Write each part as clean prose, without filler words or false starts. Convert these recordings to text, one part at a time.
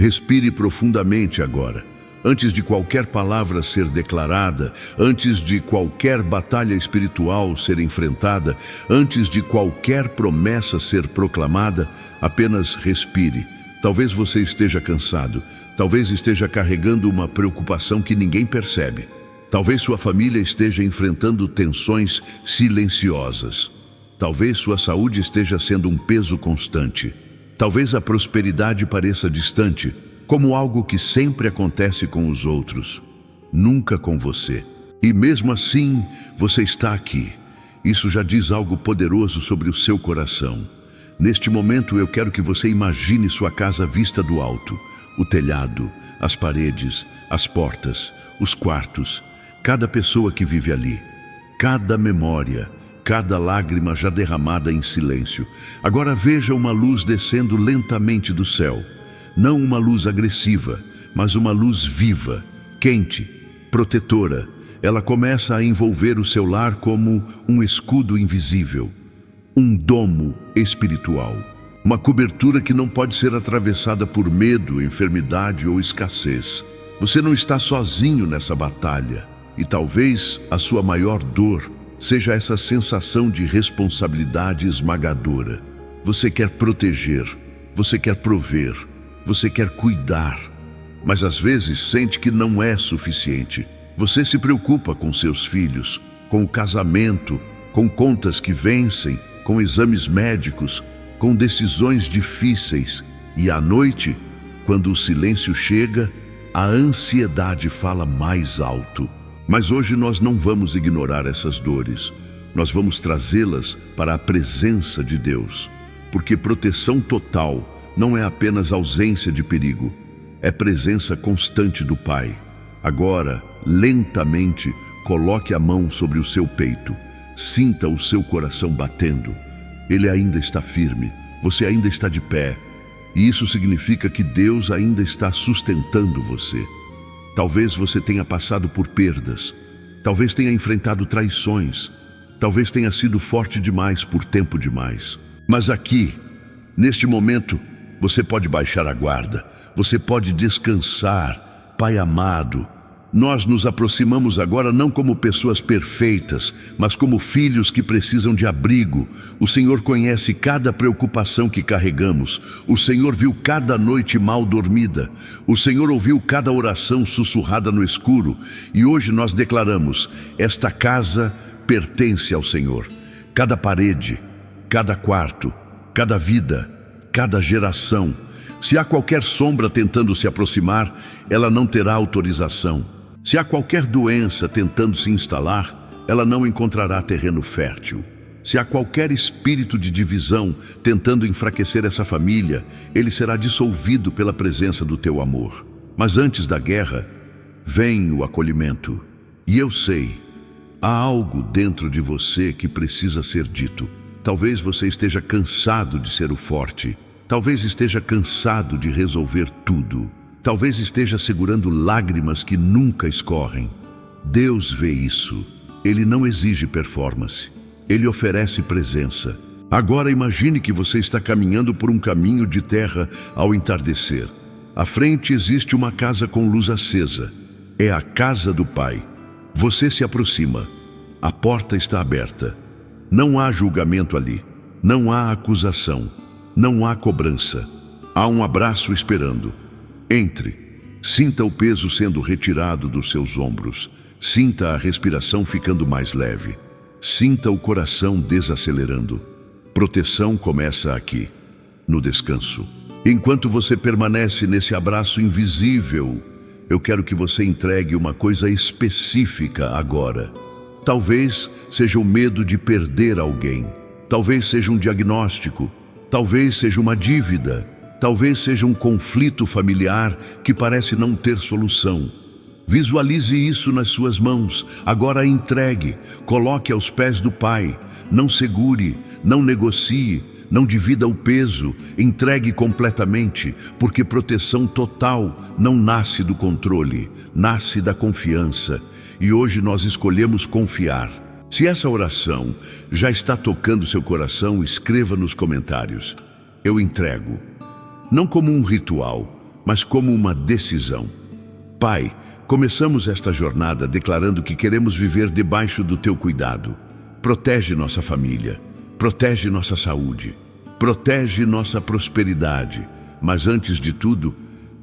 Respire profundamente agora. Antes de qualquer palavra ser declarada, antes de qualquer batalha espiritual ser enfrentada, antes de qualquer promessa ser proclamada, apenas respire. Talvez você esteja cansado, talvez esteja carregando uma preocupação que ninguém percebe. Talvez sua família esteja enfrentando tensões silenciosas. Talvez sua saúde esteja sendo um peso constante. Talvez a prosperidade pareça distante, como algo que sempre acontece com os outros, nunca com você. E mesmo assim, você está aqui. Isso já diz algo poderoso sobre o seu coração. Neste momento, eu quero que você imagine sua casa vista do alto, o telhado, as paredes, as portas, os quartos, cada pessoa que vive ali, cada memória, cada lágrima já derramada em silêncio. Agora veja uma luz descendo lentamente do céu. Não uma luz agressiva, mas uma luz viva, quente, protetora. Ela começa a envolver o seu lar como um escudo invisível, um domo espiritual. Uma cobertura que não pode ser atravessada por medo, enfermidade ou escassez. Você não está sozinho nessa batalha. E talvez a sua maior dor seja essa sensação de responsabilidade esmagadora. Você quer proteger, você quer prover, você quer cuidar, mas às vezes sente que não é suficiente. Você se preocupa com seus filhos, com o casamento, com contas que vencem, com exames médicos, com decisões difíceis. E à noite, quando o silêncio chega, a ansiedade fala mais alto. Mas hoje nós não vamos ignorar essas dores. Nós vamos trazê-las para a presença de Deus. Porque proteção total não é apenas ausência de perigo, é presença constante do Pai. Agora, lentamente, coloque a mão sobre o seu peito. Sinta o seu coração batendo. Ele ainda está firme, você ainda está de pé. E isso significa que Deus ainda está sustentando você. Talvez você tenha passado por perdas, talvez tenha enfrentado traições, talvez tenha sido forte demais por tempo demais. Mas aqui, neste momento, você pode baixar a guarda, você pode descansar. Pai amado, nós nos aproximamos agora não como pessoas perfeitas, mas como filhos que precisam de abrigo. O Senhor conhece cada preocupação que carregamos. O Senhor viu cada noite mal dormida. O Senhor ouviu cada oração sussurrada no escuro. E hoje nós declaramos: esta casa pertence ao Senhor. Cada parede, cada quarto, cada vida, cada geração. Se há qualquer sombra tentando se aproximar, ela não terá autorização. Se há qualquer doença tentando se instalar, ela não encontrará terreno fértil. Se há qualquer espírito de divisão tentando enfraquecer essa família, ele será dissolvido pela presença do teu amor. Mas antes da guerra, vem o acolhimento. E eu sei, há algo dentro de você que precisa ser dito. Talvez você esteja cansado de ser o forte. Talvez esteja cansado de resolver tudo. Talvez esteja segurando lágrimas que nunca escorrem. Deus vê isso. Ele não exige performance. Ele oferece presença. Agora imagine que você está caminhando por um caminho de terra ao entardecer. À frente existe uma casa com luz acesa. É a casa do Pai. Você se aproxima. A porta está aberta. Não há julgamento ali. Não há acusação. Não há cobrança. Há um abraço esperando. Entre. Sinta o peso sendo retirado dos seus ombros. Sinta a respiração ficando mais leve. Sinta o coração desacelerando. Proteção começa aqui, no descanso. Enquanto você permanece nesse abraço invisível, eu quero que você entregue uma coisa específica agora. Talvez seja o medo de perder alguém. Talvez seja um diagnóstico. Talvez seja uma dívida. Talvez seja um conflito familiar que parece não ter solução. Visualize isso nas suas mãos. Agora entregue, coloque aos pés do Pai. Não segure, não negocie, não divida o peso. Entregue completamente, porque proteção total não nasce do controle, nasce da confiança. E hoje nós escolhemos confiar. Se essa oração já está tocando seu coração, escreva nos comentários: eu entrego. Não como um ritual, mas como uma decisão. Pai, começamos esta jornada declarando que queremos viver debaixo do Teu cuidado. Protege nossa família, protege nossa saúde, protege nossa prosperidade, mas antes de tudo,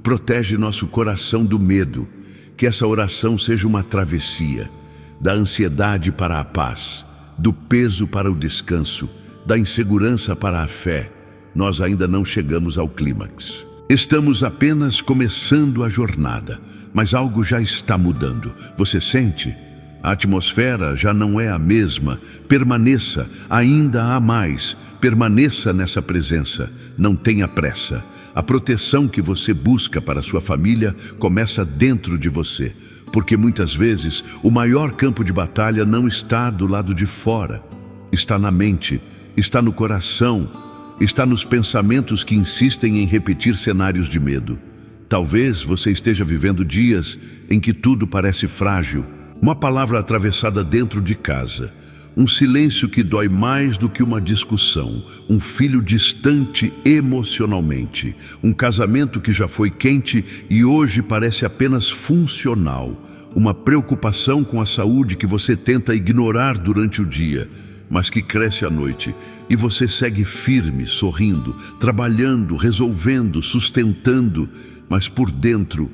protege nosso coração do medo. Que essa oração seja uma travessia, da ansiedade para a paz, do peso para o descanso, da insegurança para a fé. Nós ainda não chegamos ao clímax. Estamos apenas começando a jornada, mas algo já está mudando. Você sente? A atmosfera já não é a mesma. Permaneça, ainda há mais. Permaneça nessa presença. Não tenha pressa. A proteção que você busca para sua família começa dentro de você, porque muitas vezes o maior campo de batalha não está do lado de fora. Está na mente, está no coração, está nos pensamentos que insistem em repetir cenários de medo. Talvez você esteja vivendo dias em que tudo parece frágil, uma palavra atravessada dentro de casa, um silêncio que dói mais do que uma discussão, um filho distante emocionalmente, um casamento que já foi quente e hoje parece apenas funcional, uma preocupação com a saúde que você tenta ignorar durante o dia, mas que cresce à noite, e você segue firme, sorrindo, trabalhando, resolvendo, sustentando, mas por dentro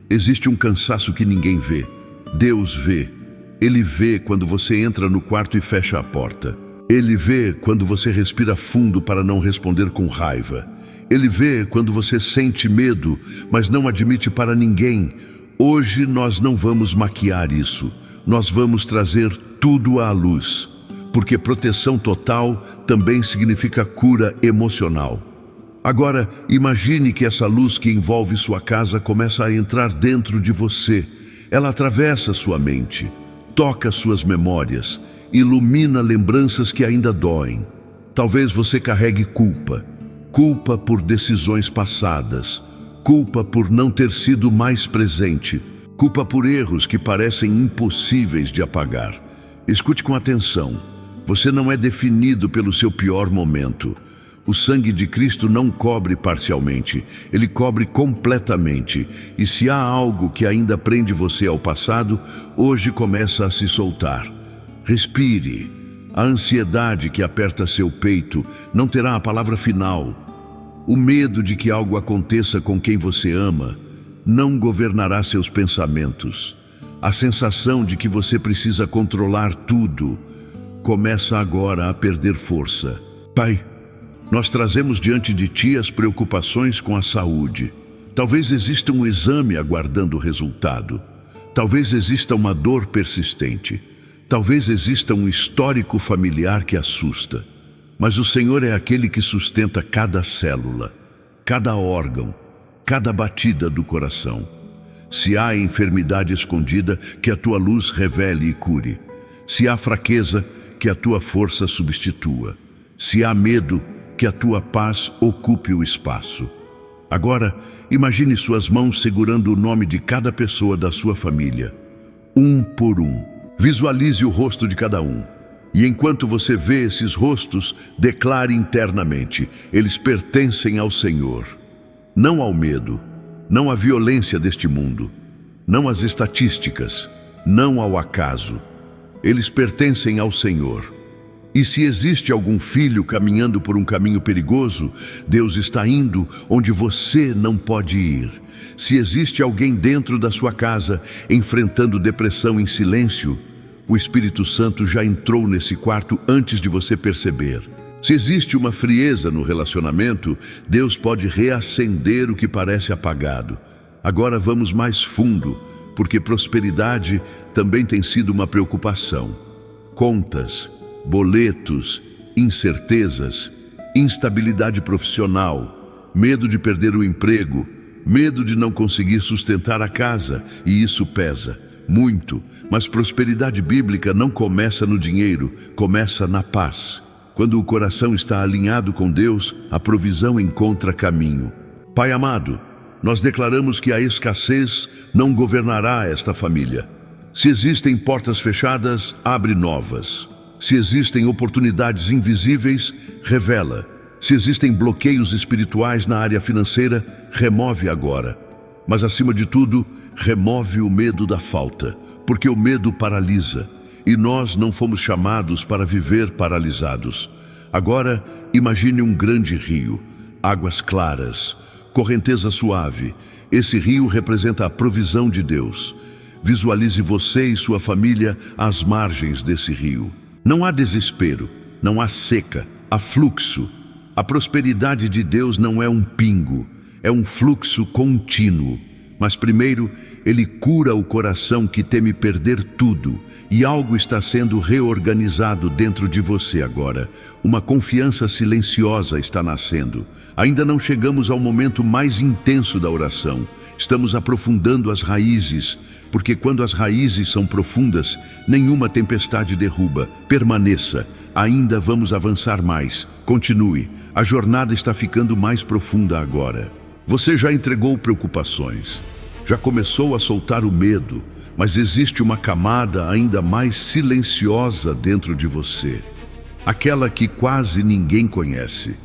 existe um cansaço que ninguém vê. Deus vê. Ele vê quando você entra no quarto e fecha a porta. Ele vê quando você respira fundo para não responder com raiva. Ele vê quando você sente medo, mas não admite para ninguém. Hoje nós não vamos maquiar isso. Nós vamos trazer tudo à luz. Porque proteção total também significa cura emocional. Agora, imagine que essa luz que envolve sua casa começa a entrar dentro de você. Ela atravessa sua mente, toca suas memórias, ilumina lembranças que ainda doem. Talvez você carregue culpa. Culpa por decisões passadas. Culpa por não ter sido mais presente. Culpa por erros que parecem impossíveis de apagar. Escute com atenção. Você não é definido pelo seu pior momento. O sangue de Cristo não cobre parcialmente, ele cobre completamente. E se há algo que ainda prende você ao passado, hoje começa a se soltar. Respire. A ansiedade que aperta seu peito não terá a palavra final. O medo de que algo aconteça com quem você ama não governará seus pensamentos. A sensação de que você precisa controlar tudo começa agora a perder força. Pai, nós trazemos diante de Ti as preocupações com a saúde. Talvez exista um exame aguardando o resultado. Talvez exista uma dor persistente. Talvez exista um histórico familiar que assusta. Mas o Senhor é aquele que sustenta cada célula, cada órgão, cada batida do coração. Se há enfermidade escondida, que a Tua luz revele e cure. Se há fraqueza, que a Tua força substitua. Se há medo, que a Tua paz ocupe o espaço. Agora, imagine suas mãos segurando o nome de cada pessoa da sua família, um por um. Visualize o rosto de cada um. E enquanto você vê esses rostos, declare internamente: eles pertencem ao Senhor. Não ao medo, não à violência deste mundo, não às estatísticas, não ao acaso. Eles pertencem ao Senhor. E se existe algum filho caminhando por um caminho perigoso, Deus está indo onde você não pode ir. Se existe alguém dentro da sua casa enfrentando depressão em silêncio, o Espírito Santo já entrou nesse quarto antes de você perceber. Se existe uma frieza no relacionamento, Deus pode reacender o que parece apagado. Agora vamos mais fundo, porque prosperidade também tem sido uma preocupação. Contas, boletos, incertezas, instabilidade profissional, medo de perder o emprego, medo de não conseguir sustentar a casa, e isso pesa muito. Mas prosperidade bíblica não começa no dinheiro, começa na paz. Quando o coração está alinhado com Deus, a provisão encontra caminho. Pai amado, nós declaramos que a escassez não governará esta família. Se existem portas fechadas, abre novas. Se existem oportunidades invisíveis, revela. Se existem bloqueios espirituais na área financeira, remove agora. Mas, acima de tudo, remove o medo da falta, porque o medo paralisa, e nós não fomos chamados para viver paralisados. Agora, imagine um grande rio, águas claras, correnteza suave. Esse rio representa a provisão de Deus. Visualize você e sua família às margens desse rio. Não há desespero, não há seca, há fluxo. A prosperidade de Deus não é um pingo, é um fluxo contínuo. Mas primeiro, Ele cura o coração que teme perder tudo, e algo está sendo reorganizado dentro de você agora. Uma confiança silenciosa está nascendo. Ainda não chegamos ao momento mais intenso da oração. Estamos aprofundando as raízes, porque quando as raízes são profundas, nenhuma tempestade derruba. Permaneça, ainda vamos avançar mais. Continue, a jornada está ficando mais profunda agora. Você já entregou preocupações, já começou a soltar o medo, mas existe uma camada ainda mais silenciosa dentro de você. Aquela que quase ninguém conhece.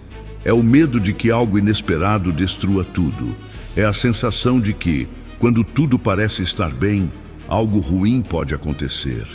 É o medo de que algo inesperado destrua tudo. É a sensação de que, quando tudo parece estar bem, algo ruim pode acontecer.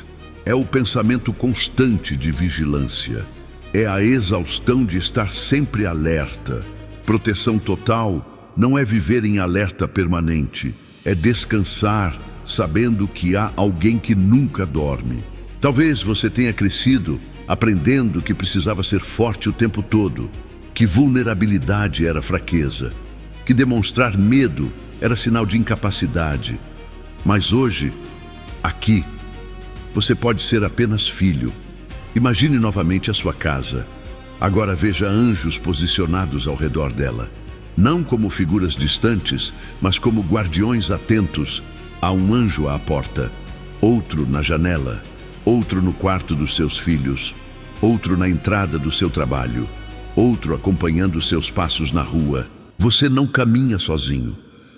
É o pensamento constante de vigilância. É a exaustão de estar sempre alerta. Proteção total não é viver em alerta permanente, é descansar sabendo que há alguém que nunca dorme. Talvez você tenha crescido aprendendo que precisava ser forte o tempo todo, que vulnerabilidade era fraqueza, que demonstrar medo era sinal de incapacidade. Mas hoje, aqui, você pode ser apenas filho. Imagine novamente a sua casa. Agora veja anjos posicionados ao redor dela. Não como figuras distantes, mas como guardiões atentos. Há um anjo à porta, outro na janela, outro no quarto dos seus filhos, outro na entrada do seu trabalho, outro acompanhando seus passos na rua. Você não caminha sozinho.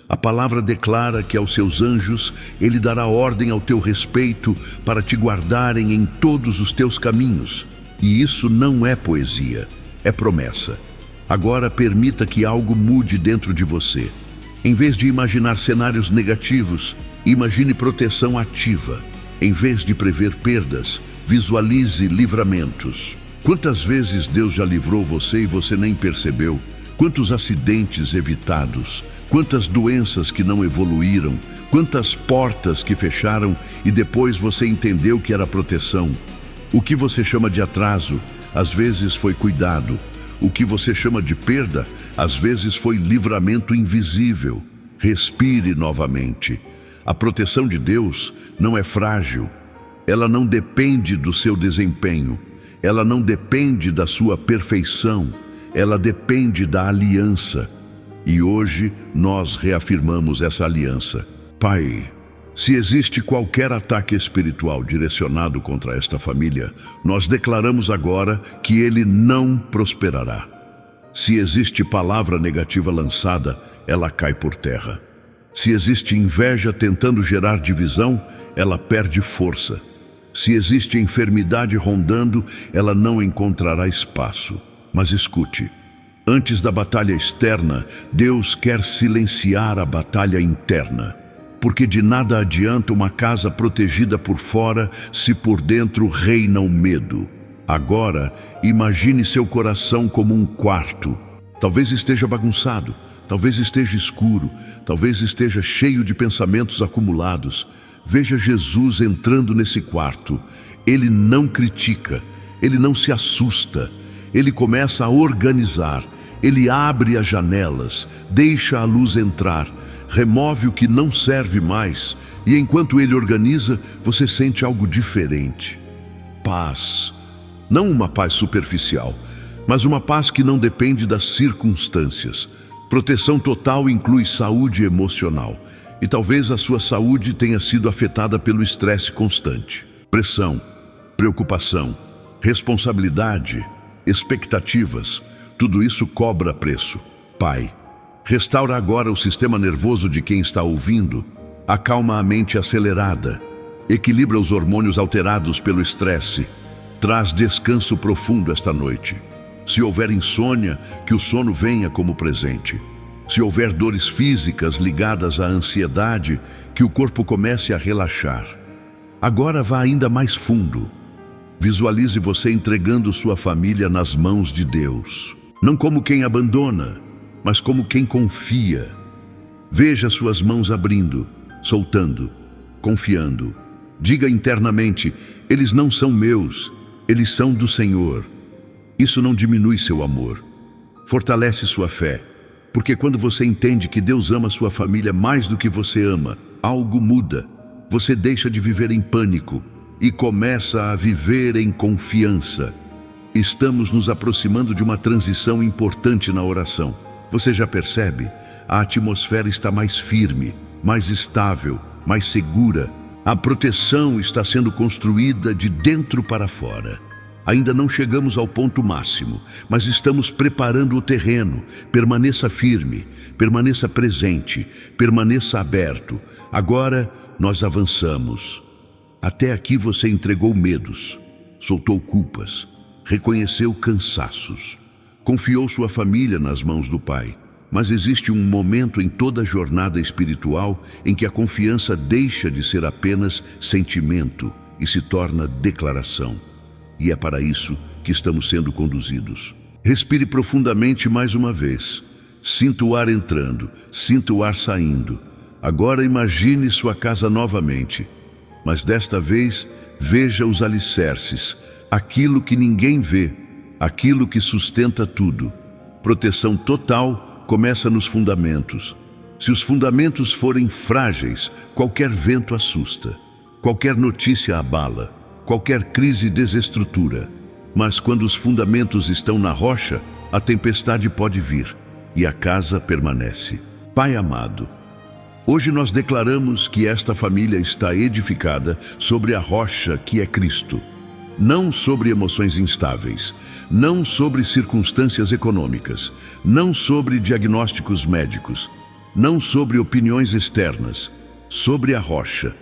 A palavra declara que aos seus anjos Ele dará ordem ao teu respeito para te guardarem em todos os teus caminhos. E isso não é poesia, é promessa. Agora permita que algo mude dentro de você. Em vez de imaginar cenários negativos, imagine proteção ativa. Em vez de prever perdas, visualize livramentos. Quantas vezes Deus já livrou você e você nem percebeu? Quantos acidentes evitados? Quantas doenças que não evoluíram? Quantas portas que fecharam e depois você entendeu que era proteção? O que você chama de atraso, às vezes foi cuidado. O que você chama de perda, às vezes foi livramento invisível. Respire novamente. A proteção de Deus não é frágil. Ela não depende do seu desempenho. Ela não depende da sua perfeição. Ela depende da aliança. E hoje nós reafirmamos essa aliança. Pai, se existe qualquer ataque espiritual direcionado contra esta família, nós declaramos agora que ele não prosperará. Se existe palavra negativa lançada, ela cai por terra. Se existe inveja tentando gerar divisão, ela perde força. Se existe enfermidade rondando, ela não encontrará espaço. Mas escute, antes da batalha externa, Deus quer silenciar a batalha interna. Porque de nada adianta uma casa protegida por fora se por dentro reina o medo. Agora, imagine seu coração como um quarto. Talvez esteja bagunçado, talvez esteja escuro, talvez esteja cheio de pensamentos acumulados. Veja Jesus entrando nesse quarto. Ele não critica, ele não se assusta. Ele começa a organizar, ele abre as janelas, deixa a luz entrar. Remove o que não serve mais, e enquanto ele organiza, você sente algo diferente. Paz. Não uma paz superficial, mas uma paz que não depende das circunstâncias. Proteção total inclui saúde emocional, e talvez a sua saúde tenha sido afetada pelo estresse constante. Pressão, preocupação, responsabilidade, expectativas, tudo isso cobra preço. Pai, restaura agora o sistema nervoso de quem está ouvindo, acalma a mente acelerada, equilibra os hormônios alterados pelo estresse, traz descanso profundo esta noite. Se houver insônia, que o sono venha como presente. Se houver dores físicas ligadas à ansiedade, que o corpo comece a relaxar. Agora vá ainda mais fundo. Visualize você entregando sua família nas mãos de Deus. Não como quem abandona, mas como quem confia. Veja suas mãos abrindo, soltando, confiando. Diga internamente: eles não são meus, eles são do Senhor. Isso não diminui seu amor, fortalece sua fé, porque quando você entende que Deus ama sua família mais do que você ama, algo muda. Você deixa de viver em pânico e começa a viver em confiança. Estamos nos aproximando de uma transição importante na oração. Você já percebe? A atmosfera está mais firme, mais estável, mais segura. A proteção está sendo construída de dentro para fora. Ainda não chegamos ao ponto máximo, mas estamos preparando o terreno. Permaneça firme, permaneça presente, permaneça aberto. Agora nós avançamos. Até aqui você entregou medos, soltou culpas, reconheceu cansaços, confiou sua família nas mãos do Pai. Mas existe um momento em toda a jornada espiritual em que a confiança deixa de ser apenas sentimento e se torna declaração. E é para isso que estamos sendo conduzidos. Respire profundamente mais uma vez. Sinta o ar entrando, sinta o ar saindo. Agora imagine sua casa novamente. Mas desta vez, veja os alicerces, aquilo que ninguém vê, aquilo que sustenta tudo. Proteção total começa nos fundamentos. Se os fundamentos forem frágeis, qualquer vento assusta, qualquer notícia abala, qualquer crise desestrutura. Mas quando os fundamentos estão na rocha, a tempestade pode vir e a casa permanece. Pai amado, hoje nós declaramos que esta família está edificada sobre a rocha que é Cristo. Não sobre emoções instáveis, não sobre circunstâncias econômicas, não sobre diagnósticos médicos, não sobre opiniões externas, sobre a rocha.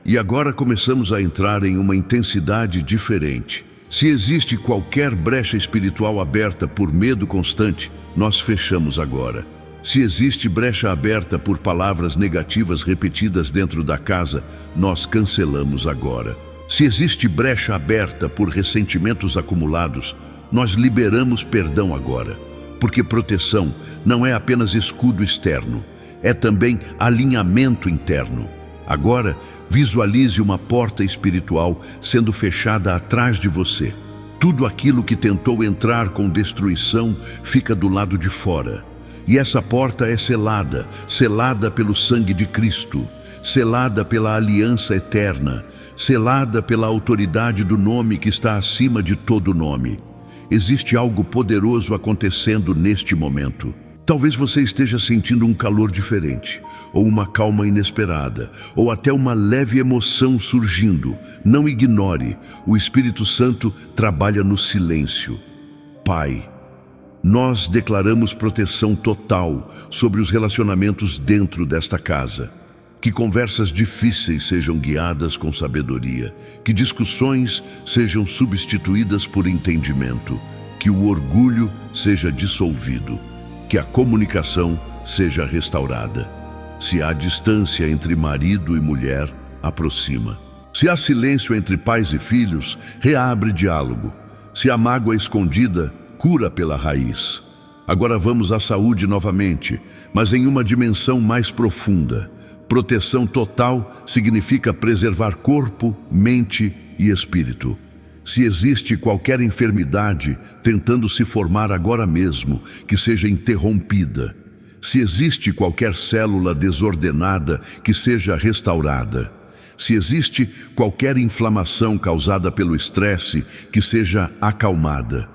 E agora começamos a entrar em uma intensidade diferente. Se existe qualquer brecha espiritual aberta por medo constante, nós fechamos agora. Se existe brecha aberta por palavras negativas repetidas dentro da casa, nós cancelamos agora. Se existe brecha aberta por ressentimentos acumulados, nós liberamos perdão agora. Porque proteção não é apenas escudo externo, é também alinhamento interno. Agora, visualize uma porta espiritual sendo fechada atrás de você. Tudo aquilo que tentou entrar com destruição fica do lado de fora. E essa porta é selada, selada pelo sangue de Cristo, selada pela aliança eterna, selada pela autoridade do nome que está acima de todo nome. Existe algo poderoso acontecendo neste momento. Talvez você esteja sentindo um calor diferente, ou uma calma inesperada, ou até uma leve emoção surgindo. Não ignore, o Espírito Santo trabalha no silêncio. Pai, nós declaramos proteção total sobre os relacionamentos dentro desta casa. Que conversas difíceis sejam guiadas com sabedoria, que discussões sejam substituídas por entendimento, que o orgulho seja dissolvido, que a comunicação seja restaurada. Se há distância entre marido e mulher, aproxima. Se há silêncio entre pais e filhos, reabre diálogo. Se há mágoa escondida, cura pela raiz. Agora vamos à saúde novamente, mas em uma dimensão mais profunda. Proteção total significa preservar corpo, mente e espírito. Se existe qualquer enfermidade tentando se formar agora mesmo, que seja interrompida. Se existe qualquer célula desordenada, que seja restaurada. Se existe qualquer inflamação causada pelo estresse, que seja acalmada.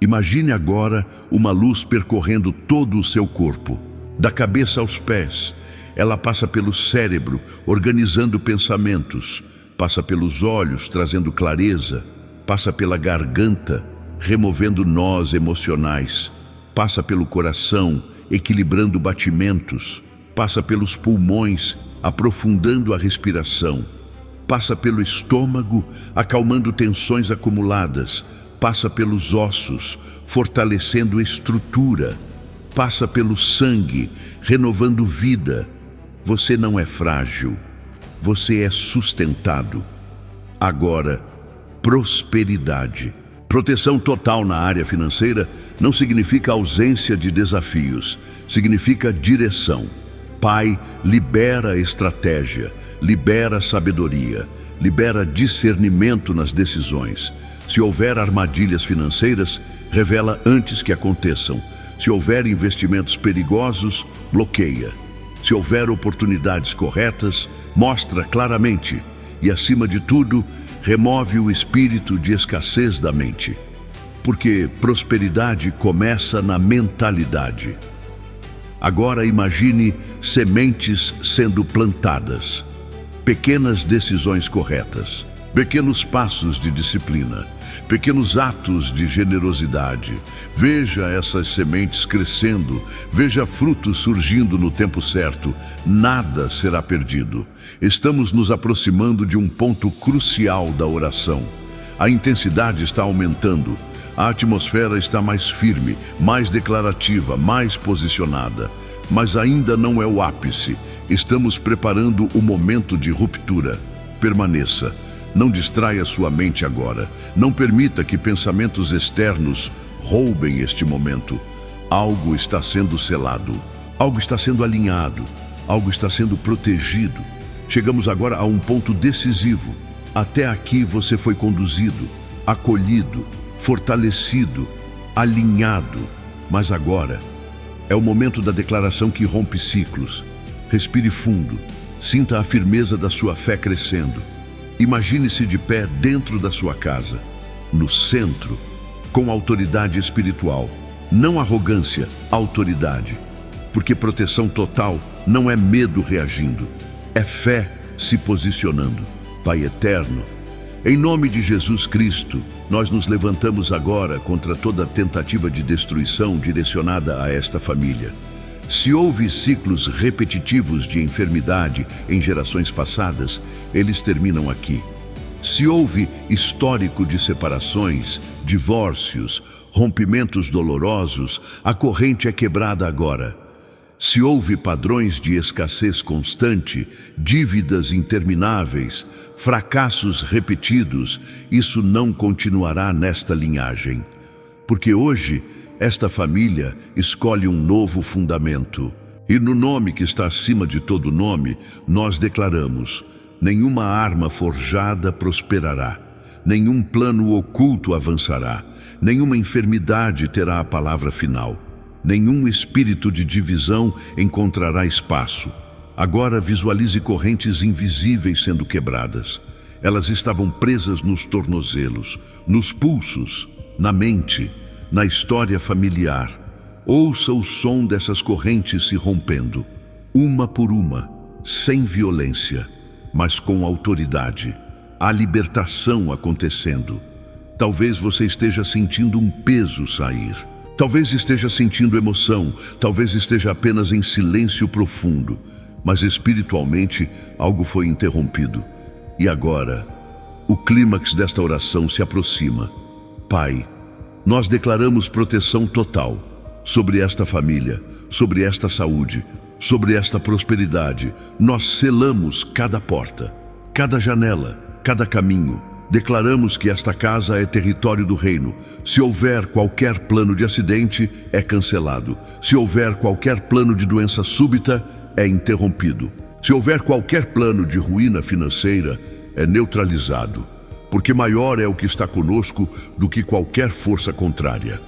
Imagine agora uma luz percorrendo todo o seu corpo, da cabeça aos pés. Ela passa pelo cérebro, organizando pensamentos, passa pelos olhos, trazendo clareza, passa pela garganta, removendo nós emocionais, passa pelo coração, equilibrando batimentos, passa pelos pulmões, aprofundando a respiração, passa pelo estômago, acalmando tensões acumuladas, passa pelos ossos, fortalecendo estrutura, passa pelo sangue, renovando vida. Você não é frágil, você é sustentado. Agora, prosperidade. Proteção total na área financeira não significa ausência de desafios, significa direção. Pai, libera estratégia, libera sabedoria, libera discernimento nas decisões. Se houver armadilhas financeiras, revela antes que aconteçam. Se houver investimentos perigosos, bloqueia. Se houver oportunidades corretas, mostra claramente. E, acima de tudo, remove o espírito de escassez da mente. Porque prosperidade começa na mentalidade. Agora imagine sementes sendo plantadas. Pequenas decisões corretas, pequenos passos de disciplina, pequenos atos de generosidade. Veja essas sementes crescendo, veja frutos surgindo no tempo certo. Nada será perdido. Estamos nos aproximando de um ponto crucial da oração. A intensidade está aumentando. A atmosfera está mais firme, mais declarativa, mais posicionada. Mas ainda não é o ápice. Estamos preparando o momento de ruptura. Permaneça. Não distraia sua mente agora. Não permita que pensamentos externos roubem este momento. Algo está sendo selado. Algo está sendo alinhado. Algo está sendo protegido. Chegamos agora a um ponto decisivo. Até aqui você foi conduzido, acolhido, fortalecido, alinhado. Mas agora é o momento da declaração que rompe ciclos. Respire fundo. Sinta a firmeza da sua fé crescendo. Imagine-se de pé dentro da sua casa, no centro, com autoridade espiritual. Não arrogância, autoridade. Porque proteção total não é medo reagindo, é fé se posicionando. Pai eterno, em nome de Jesus Cristo, nós nos levantamos agora contra toda tentativa de destruição direcionada a esta família. Se houve ciclos repetitivos de enfermidade em gerações passadas, eles terminam aqui. Se houve histórico de separações, divórcios, rompimentos dolorosos, a corrente é quebrada agora. Se houve padrões de escassez constante, dívidas intermináveis, fracassos repetidos, isso não continuará nesta linhagem. Porque hoje, esta família escolhe um novo fundamento. E no nome que está acima de todo nome, nós declaramos: nenhuma arma forjada prosperará, nenhum plano oculto avançará, nenhuma enfermidade terá a palavra final, nenhum espírito de divisão encontrará espaço. Agora visualize correntes invisíveis sendo quebradas. Elas estavam presas nos tornozelos, nos pulsos, na mente, na história familiar. Ouça o som dessas correntes se rompendo, uma por uma, sem violência, mas com autoridade. A libertação acontecendo. Talvez você esteja sentindo um peso sair. Talvez esteja sentindo emoção, talvez esteja apenas em silêncio profundo, mas espiritualmente algo foi interrompido. E agora, o clímax desta oração se aproxima. Pai, nós declaramos proteção total sobre esta família, sobre esta saúde, sobre esta prosperidade. Nós selamos cada porta, cada janela, cada caminho. Declaramos que esta casa é território do reino. Se houver qualquer plano de acidente, é cancelado. Se houver qualquer plano de doença súbita, é interrompido. Se houver qualquer plano de ruína financeira, é neutralizado. Porque maior é o que está conosco do que qualquer força contrária.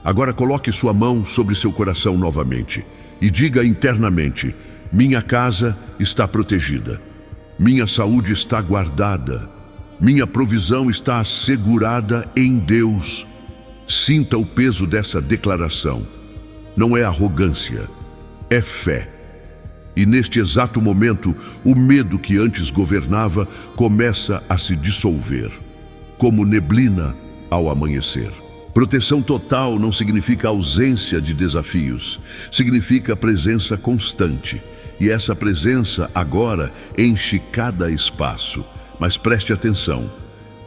Agora coloque sua mão sobre seu coração novamente e diga internamente: minha casa está protegida, minha saúde está guardada, minha provisão está assegurada em Deus. Sinta o peso dessa declaração. Não é arrogância, é fé. E neste exato momento, o medo que antes governava começa a se dissolver, como neblina ao amanhecer. Proteção total não significa ausência de desafios, significa presença constante. E essa presença agora enche cada espaço. Mas preste atenção,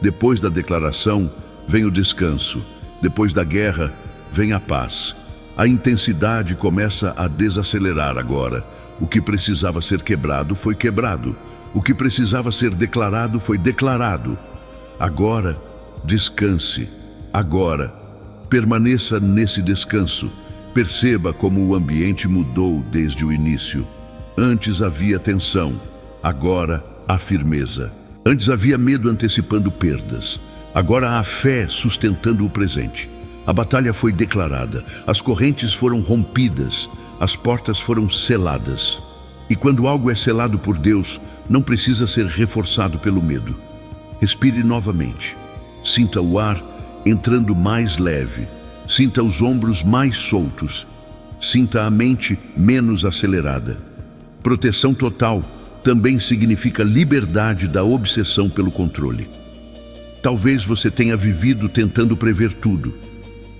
depois da declaração, vem o descanso. Depois da guerra, vem a paz. A intensidade começa a desacelerar agora. O que precisava ser quebrado foi quebrado. O que precisava ser declarado foi declarado. Agora, descanse. Agora, permaneça nesse descanso. Perceba como o ambiente mudou desde o início. Antes havia tensão, agora há firmeza. Antes havia medo antecipando perdas, agora há fé sustentando o presente. A batalha foi declarada, as correntes foram rompidas, as portas foram seladas. E quando algo é selado por Deus, não precisa ser reforçado pelo medo. Respire novamente. Sinta o ar entrando mais leve. Sinta os ombros mais soltos. Sinta a mente menos acelerada. Proteção total também significa liberdade da obsessão pelo controle. Talvez você tenha vivido tentando prever tudo,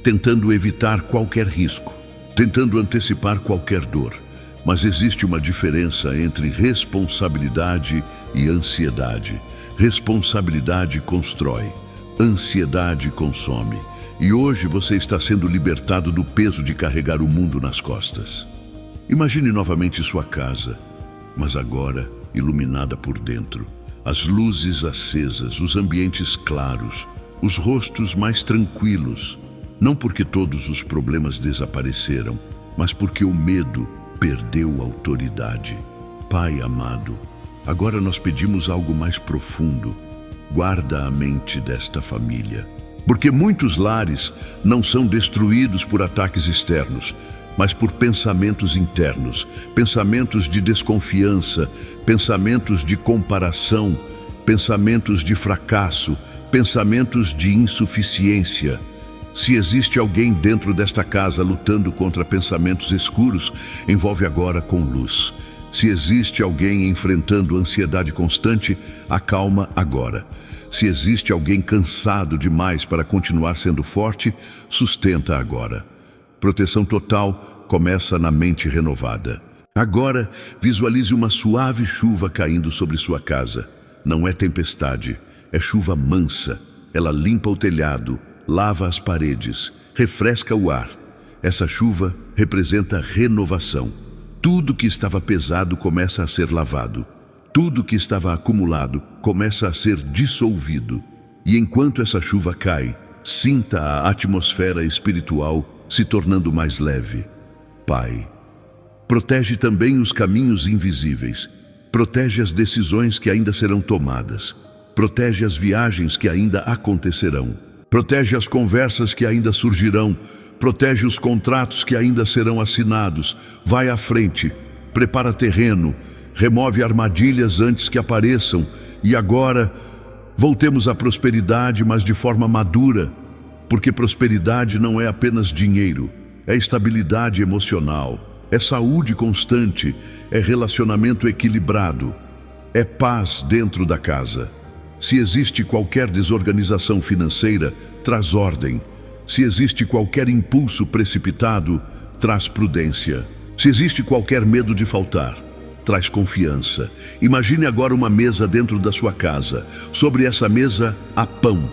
tentando evitar qualquer risco, tentando antecipar qualquer dor. Mas existe uma diferença entre responsabilidade e ansiedade. Responsabilidade constrói, ansiedade consome. E hoje você está sendo libertado do peso de carregar o mundo nas costas. Imagine novamente sua casa, mas agora iluminada por dentro. As luzes acesas, os ambientes claros, os rostos mais tranquilos. Não porque todos os problemas desapareceram, mas porque o medo perdeu autoridade. Pai amado, agora nós pedimos algo mais profundo. Guarda a mente desta família. Porque muitos lares não são destruídos por ataques externos, mas por pensamentos internos, pensamentos de desconfiança, pensamentos de comparação, pensamentos de fracasso, pensamentos de insuficiência. Se existe alguém dentro desta casa lutando contra pensamentos escuros, envolve agora com luz. Se existe alguém enfrentando ansiedade constante, acalma agora. Se existe alguém cansado demais para continuar sendo forte, sustenta agora. Proteção total começa na mente renovada. Agora, visualize uma suave chuva caindo sobre sua casa. Não é tempestade, é chuva mansa. Ela limpa o telhado, lava as paredes, refresca o ar. Essa chuva representa renovação. Tudo que estava pesado começa a ser lavado. Tudo que estava acumulado começa a ser dissolvido. E enquanto essa chuva cai, sinta a atmosfera espiritual se tornando mais leve. Pai, protege também os caminhos invisíveis. Protege as decisões que ainda serão tomadas. Protege as viagens que ainda acontecerão. Protege as conversas que ainda surgirão. Protege os contratos que ainda serão assinados. Vai à frente, prepara terreno, remove armadilhas antes que apareçam. E agora, voltemos à prosperidade, mas de forma madura. Porque prosperidade não é apenas dinheiro, é estabilidade emocional, é saúde constante, é relacionamento equilibrado, é paz dentro da casa. Se existe qualquer desorganização financeira, traz ordem. Se existe qualquer impulso precipitado, traz prudência. Se existe qualquer medo de faltar, traz confiança. Imagine agora uma mesa dentro da sua casa. Sobre essa mesa há pão.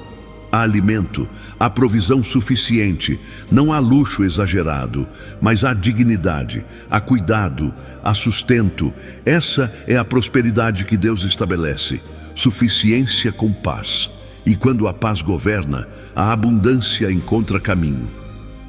Há alimento, há provisão suficiente, não há luxo exagerado, mas há dignidade, há cuidado, há sustento. Essa é a prosperidade que Deus estabelece, suficiência com paz. E quando a paz governa, a abundância encontra caminho.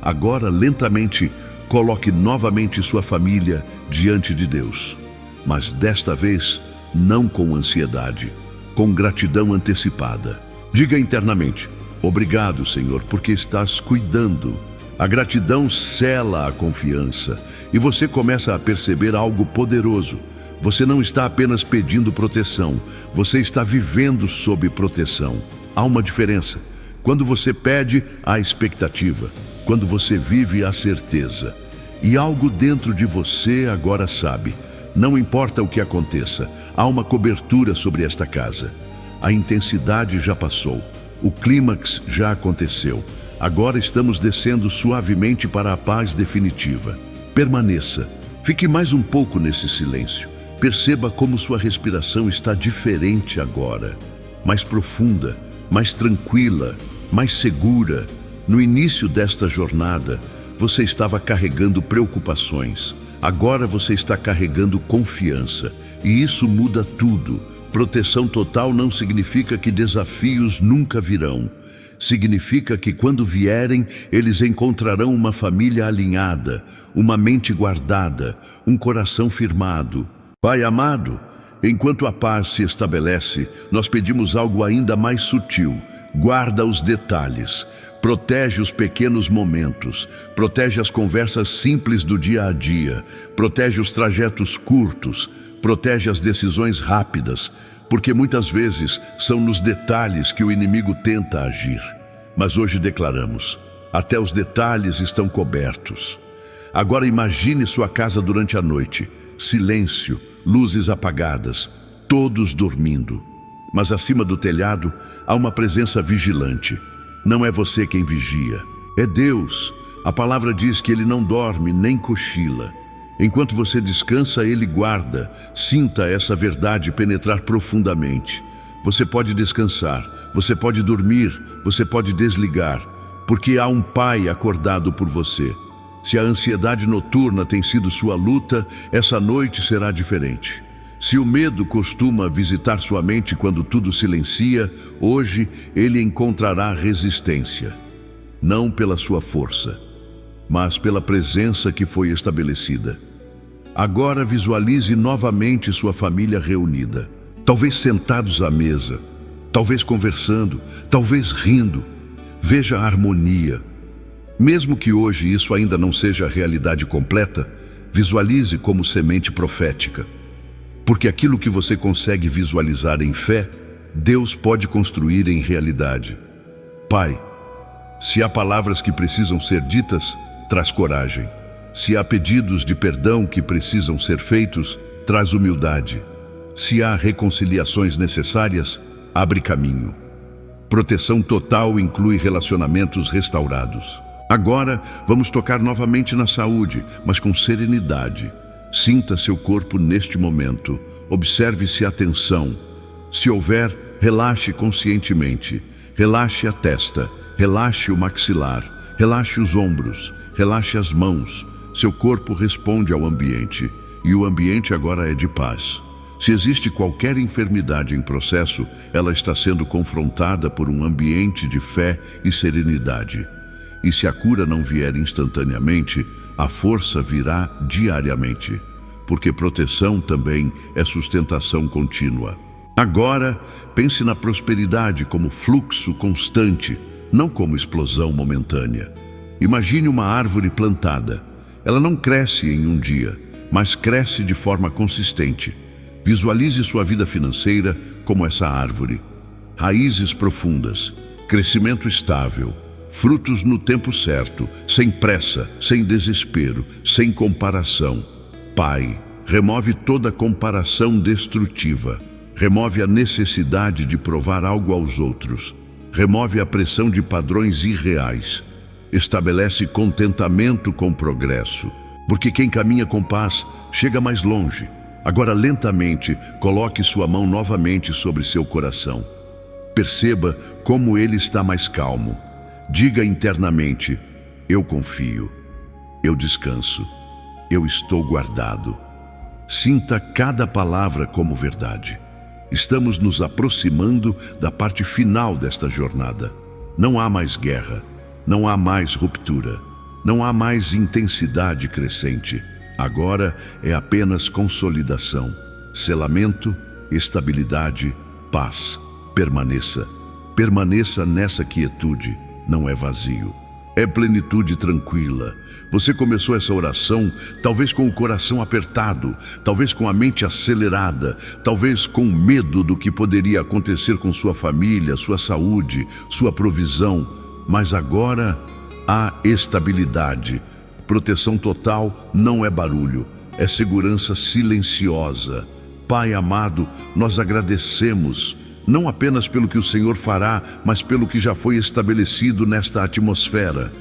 Agora, lentamente, coloque novamente sua família diante de Deus. Mas desta vez, não com ansiedade, com gratidão antecipada. Diga internamente: obrigado, Senhor, porque estás cuidando. A gratidão sela a confiança e você começa a perceber algo poderoso. Você não está apenas pedindo proteção, você está vivendo sob proteção. Há uma diferença. Quando você pede, há expectativa. Quando você vive, há certeza. E algo dentro de você agora sabe: não importa o que aconteça, há uma cobertura sobre esta casa. A intensidade já passou, o clímax já aconteceu. Agora estamos descendo suavemente para a paz definitiva. Permaneça, fique mais um pouco nesse silêncio. Perceba como sua respiração está diferente agora, mais profunda, mais tranquila. mais segura. No início desta jornada, você estava carregando preocupações. Agora você está carregando confiança. E isso muda tudo. Proteção total não significa que desafios nunca virão. Significa que quando vierem, eles encontrarão uma família alinhada, uma mente guardada, um coração firmado. Pai amado, enquanto a paz se estabelece, nós pedimos algo ainda mais sutil. Guarda os detalhes, protege os pequenos momentos, protege as conversas simples do dia a dia, protege os trajetos curtos, protege as decisões rápidas, porque muitas vezes são nos detalhes que o inimigo tenta agir. Mas hoje declaramos, até os detalhes estão cobertos. Agora imagine sua casa durante a noite, silêncio, luzes apagadas, todos dormindo. Mas acima do telhado há uma presença vigilante. Não é você quem vigia, é Deus. A palavra diz que Ele não dorme nem cochila. Enquanto você descansa, Ele guarda. Sinta essa verdade penetrar profundamente. Você pode descansar, você pode dormir, você pode desligar, porque há um Pai acordado por você. Se a ansiedade noturna tem sido sua luta, essa noite será diferente. Se o medo costuma visitar sua mente quando tudo silencia, hoje ele encontrará resistência. Não pela sua força, mas pela presença que foi estabelecida. Agora visualize novamente sua família reunida. Talvez sentados à mesa, talvez conversando, talvez rindo. Veja a harmonia. Mesmo que hoje isso ainda não seja a realidade completa, visualize como semente profética. Porque aquilo que você consegue visualizar em fé, Deus pode construir em realidade. Pai, se há palavras que precisam ser ditas, traz coragem. Se há pedidos de perdão que precisam ser feitos, traz humildade. Se há reconciliações necessárias, abre caminho. Proteção total inclui relacionamentos restaurados. Agora, vamos tocar novamente na saúde, mas com serenidade. Sinta seu corpo neste momento. Observe se há tensão. Se houver, relaxe conscientemente. Relaxe a testa, relaxe o maxilar, relaxe os ombros, relaxe as mãos. Seu corpo responde ao ambiente, e o ambiente agora é de paz. Se existe qualquer enfermidade em processo, ela está sendo confrontada por um ambiente de fé e serenidade. E se a cura não vier instantaneamente, a força virá diariamente, porque proteção também é sustentação contínua. Agora, pense na prosperidade como fluxo constante, não como explosão momentânea. Imagine uma árvore plantada. Ela não cresce em um dia, mas cresce de forma consistente. Visualize sua vida financeira como essa árvore. Raízes profundas, crescimento estável, frutos no tempo certo, sem pressa, sem desespero, sem comparação. Pai, remove toda comparação destrutiva. Remove a necessidade de provar algo aos outros. Remove a pressão de padrões irreais. Estabelece contentamento com progresso. Porque quem caminha com paz chega mais longe. Agora, lentamente, coloque sua mão novamente sobre seu coração. Perceba como ele está mais calmo. Diga internamente: eu confio, eu descanso, eu estou guardado. Sinta cada palavra como verdade. Estamos nos aproximando da parte final desta jornada. Não há mais guerra, não há mais ruptura, não há mais intensidade crescente. Agora é apenas consolidação, selamento, estabilidade, paz. Permaneça. Permaneça nessa quietude. Não é vazio. É plenitude tranquila. Você começou essa oração talvez com o coração apertado, talvez com a mente acelerada, talvez com medo do que poderia acontecer com sua família, sua saúde, sua provisão. Mas agora há estabilidade. Proteção total não é barulho, é segurança silenciosa. Pai amado, nós agradecemos, não apenas pelo que o Senhor fará, mas pelo que já foi estabelecido nesta atmosfera.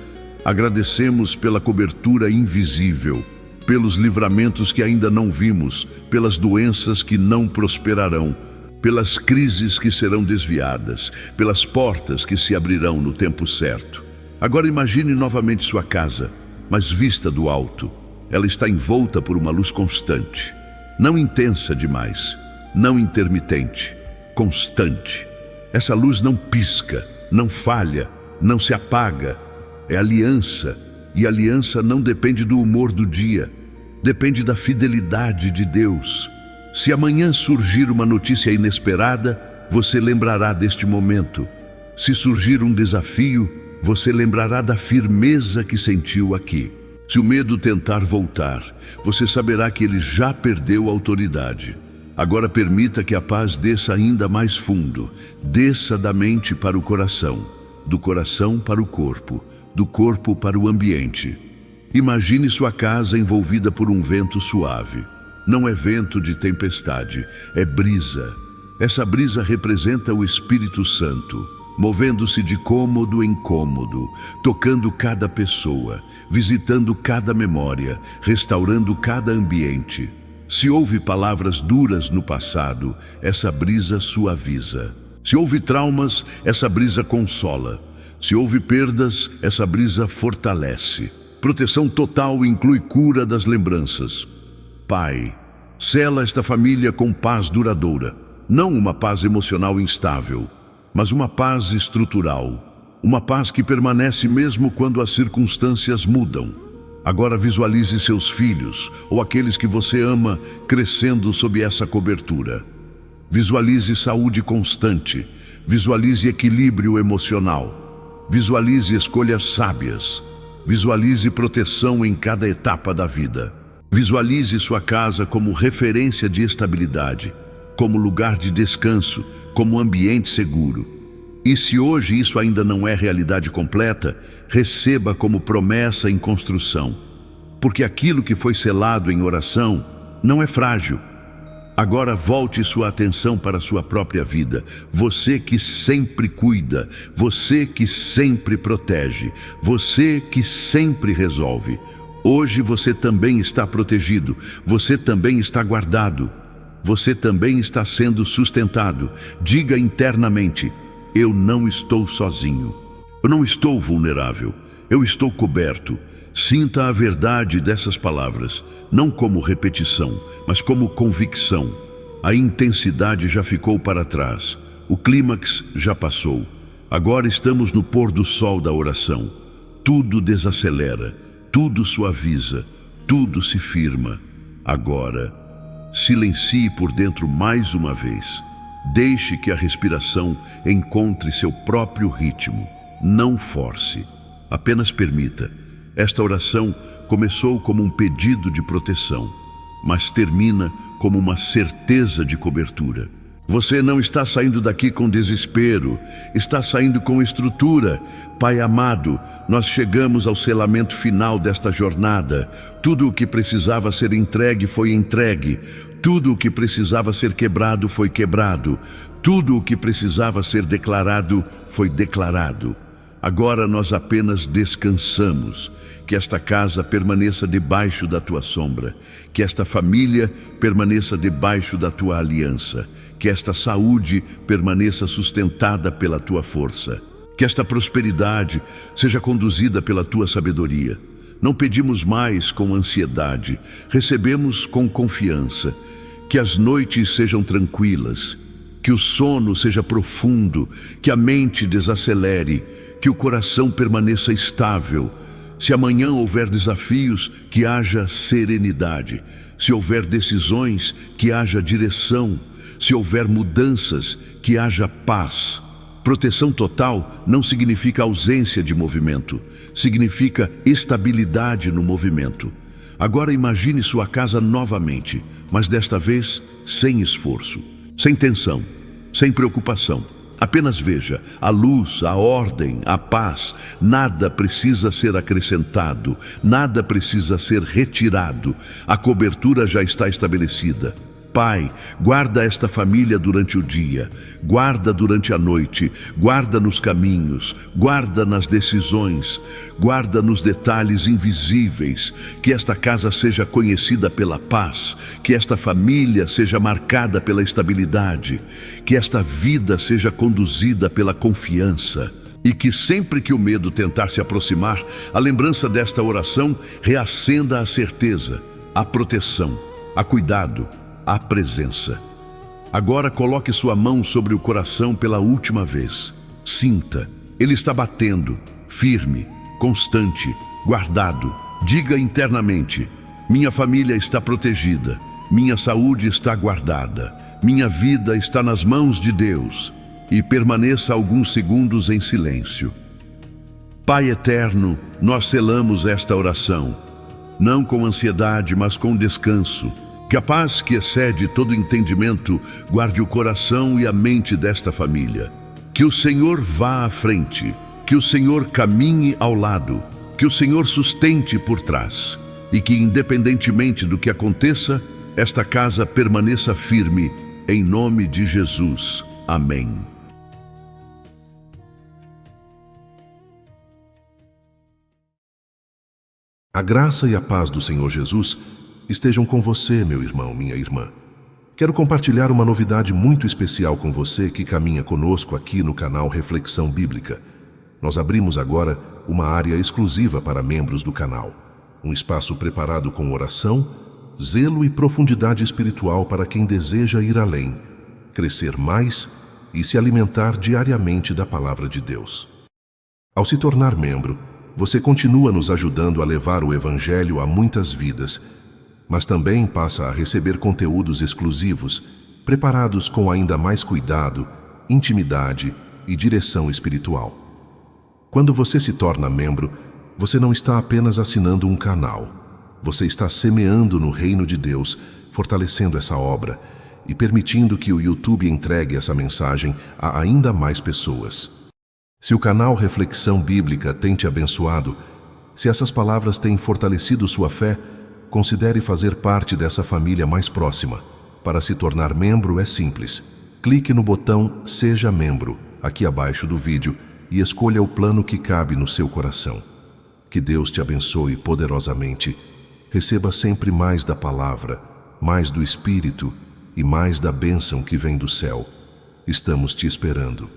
Agradecemos pela cobertura invisível, pelos livramentos que ainda não vimos, pelas doenças que não prosperarão, pelas crises que serão desviadas, pelas portas que se abrirão no tempo certo. Agora imagine novamente sua casa, mas vista do alto. Ela está envolta por uma luz constante, não intensa demais, não intermitente, constante. Essa luz não pisca, não falha, não se apaga. É aliança, e aliança não depende do humor do dia, depende da fidelidade de Deus. Se amanhã surgir uma notícia inesperada, você lembrará deste momento. Se surgir um desafio, você lembrará da firmeza que sentiu aqui. Se o medo tentar voltar, você saberá que ele já perdeu a autoridade. Agora permita que a paz desça ainda mais fundo. Desça da mente para o coração, do coração para o corpo, do corpo para o ambiente. Imagine sua casa envolvida por um vento suave. Não é vento de tempestade, é brisa. Essa brisa representa o Espírito Santo, movendo-se de cômodo em cômodo, tocando cada pessoa, visitando cada memória, restaurando cada ambiente. Se houve palavras duras no passado, essa brisa suaviza. Se houve traumas, essa brisa consola. Se houve perdas, essa brisa fortalece. Proteção total inclui cura das lembranças. Pai, sela esta família com paz duradoura. Não uma paz emocional instável, mas uma paz estrutural. Uma paz que permanece mesmo quando as circunstâncias mudam. Agora visualize seus filhos, ou aqueles que você ama, crescendo sob essa cobertura. Visualize saúde constante. Visualize equilíbrio emocional. Visualize escolhas sábias. Visualize proteção em cada etapa da vida. Visualize sua casa como referência de estabilidade, como lugar de descanso, como ambiente seguro. E se hoje isso ainda não é realidade completa, receba como promessa em construção. Porque aquilo que foi selado em oração não é frágil. Agora volte sua atenção para a sua própria vida. Você que sempre cuida, você que sempre protege, você que sempre resolve. Hoje você também está protegido, você também está guardado, você também está sendo sustentado. Diga internamente: eu não estou sozinho, eu não estou vulnerável, eu estou coberto. Sinta a verdade dessas palavras, não como repetição, mas como convicção. A intensidade já ficou para trás, o clímax já passou. Agora estamos no pôr do sol da oração. Tudo desacelera, tudo suaviza, tudo se firma. Agora, silencie por dentro mais uma vez. Deixe que a respiração encontre seu próprio ritmo. Não force, apenas permita. Esta oração começou como um pedido de proteção, mas termina como uma certeza de cobertura. Você não está saindo daqui com desespero, está saindo com estrutura. Pai amado, nós chegamos ao selamento final desta jornada. Tudo o que precisava ser entregue foi entregue. Tudo o que precisava ser quebrado foi quebrado. Tudo o que precisava ser declarado foi declarado. Agora nós apenas descansamos. Que esta casa permaneça debaixo da tua sombra. Que esta família permaneça debaixo da tua aliança. Que esta saúde permaneça sustentada pela tua força. Que esta prosperidade seja conduzida pela tua sabedoria. Não pedimos mais com ansiedade, recebemos com confiança. Que as noites sejam tranquilas, que o sono seja profundo, que a mente desacelere, que o coração permaneça estável. Se amanhã houver desafios, que haja serenidade. Se houver decisões, que haja direção. Se houver mudanças, que haja paz. Proteção total não significa ausência de movimento, significa estabilidade no movimento. Agora imagine sua casa novamente, mas desta vez sem esforço, sem tensão, sem preocupação. Apenas veja a luz, a ordem, a paz. Nada precisa ser acrescentado, nada precisa ser retirado. A cobertura já está estabelecida. Pai, guarda esta família durante o dia, guarda durante a noite, guarda nos caminhos, guarda nas decisões, guarda nos detalhes invisíveis, que esta casa seja conhecida pela paz, que esta família seja marcada pela estabilidade, que esta vida seja conduzida pela confiança. E que sempre que o medo tentar se aproximar, a lembrança desta oração reacenda a certeza, a proteção, a cuidado, a presença. Agora coloque sua mão sobre o coração pela última vez. Sinta, ele está batendo, firme, constante, guardado. Diga internamente: minha família está protegida, minha saúde está guardada, minha vida está nas mãos de Deus. E permaneça alguns segundos em silêncio. Pai eterno, nós selamos esta oração, não com ansiedade, mas com descanso. Que a paz que excede todo entendimento guarde o coração e a mente desta família. Que o Senhor vá à frente, que o Senhor caminhe ao lado, que o Senhor sustente por trás e que, independentemente do que aconteça, esta casa permaneça firme, em nome de Jesus. Amém. A graça e a paz do Senhor Jesus estejam com você, meu irmão, minha irmã. Quero compartilhar uma novidade muito especial com você que caminha conosco aqui no canal Reflexão Bíblica. Nós abrimos agora uma área exclusiva para membros do canal. Um espaço preparado com oração, zelo e profundidade espiritual para quem deseja ir além, crescer mais e se alimentar diariamente da Palavra de Deus. Ao se tornar membro, você continua nos ajudando a levar o Evangelho a muitas vidas, mas também passa a receber conteúdos exclusivos, preparados com ainda mais cuidado, intimidade e direção espiritual. Quando você se torna membro, você não está apenas assinando um canal. Você está semeando no reino de Deus, fortalecendo essa obra e permitindo que o YouTube entregue essa mensagem a ainda mais pessoas. Se o canal Reflexão Bíblica tem te abençoado, se essas palavras têm fortalecido sua fé, considere fazer parte dessa família mais próxima. Para se tornar membro é simples. Clique no botão Seja Membro, aqui abaixo do vídeo, e escolha o plano que cabe no seu coração. Que Deus te abençoe poderosamente. Receba sempre mais da palavra, mais do Espírito e mais da bênção que vem do céu. Estamos te esperando.